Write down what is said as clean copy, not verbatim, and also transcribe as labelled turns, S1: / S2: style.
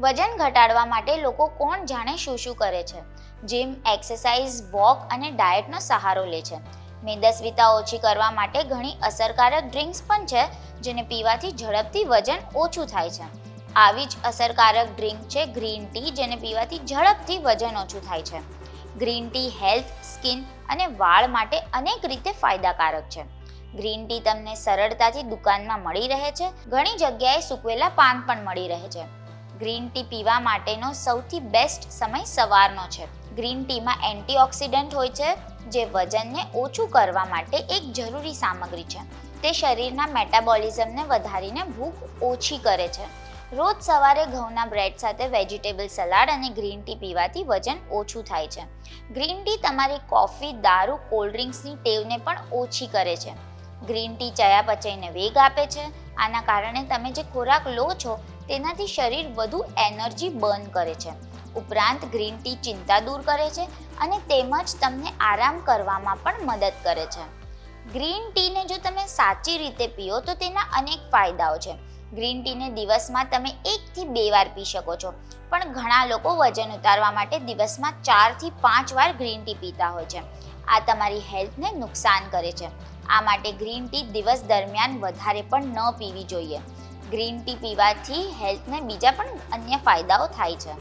S1: વજન ઘટાડવા માટે લોકો કોણ જાણે શું કરે છે. જીમ, એક્સરસાઇઝ, વોક અને ડાયટનો સહારો લે છે. મેદસ્વીતા ઓછી કરવા માટે ઘણી અસરકારક ડ્રિંક્સ પણ છે જેને પીવાથી ઝડપથી વજન ઓછું થાય છે. આવી જ અસરકારક ડ્રિંક છે ગ્રીન ટી, જેને પીવાથી ઝડપથી વજન ઓછું થાય છે. ગ્રીન ટી હેલ્થ, સ્કિન અને વાળ માટે અનેક રીતે ફાયદાકારક છે. ગ્રીન ટી તમને સરળતાથી દુકાનમાં મળી રહે છે. ઘણી જગ્યાએ સૂકવેલા પાન પણ મળી રહે છે. ગ્રીન ટી પીવા માટેનો સૌથી બેસ્ટ સમય સવારનો છે. ગ્રીન ટીમાં એન્ટીઓક્સિડન્ટ હોય છે જે વજનને ઓછું કરવા માટે એક જરૂરી સામગ્રી છે. તે શરીરના મેટાબોલિઝમને વધારીને ભૂખ ઓછી કરે છે. રોજ સવારે ઘઉંના બ્રેડ સાથે વેજીટેબલ સલાડ અને ગ્રીન ટી પીવાથી વજન ઓછું થાય છે. ગ્રીન ટી તમારી કોફી, દારૂ, કોલ્ડ ડ્રિંક્સની ટેવને પણ ઓછી કરે છે. ગ્રીન ટી ચયાપચયને વેગ આપે છે. આના કારણે તમે જે ખોરાક લો છો તેનાથી શરીર વધુ એનર્જી બર્ન કરે છે. ઉપરાંત ગ્રીન ટી ચિંતા દૂર કરે છે અને તેમજ તમને આરામ કરવામાં પણ મદદ કરે છે. ગ્રીન ટીને જો તમે સાચી રીતે પીઓ તો તેના અનેક ફાયદાઓ છે. ગ્રીન ટીને દિવસમાં તમે 1 થી 2 વાર પી શકો છો, પણ ઘણા લોકો વજન ઉતારવા માટે દિવસમાં 4 થી 5 વાર ગ્રીન ટી પીતા હોય છે. આ તમારી હેલ્થને નુકસાન કરે છે. આ માટે ગ્રીન ટી દિવસ દરમિયાન વધારે પણ ન પીવી જોઈએ. ગ્રીન ટી પીવાથી હેલ્થને બીજા પણ અન્ય ફાયદાઓ થાય છે.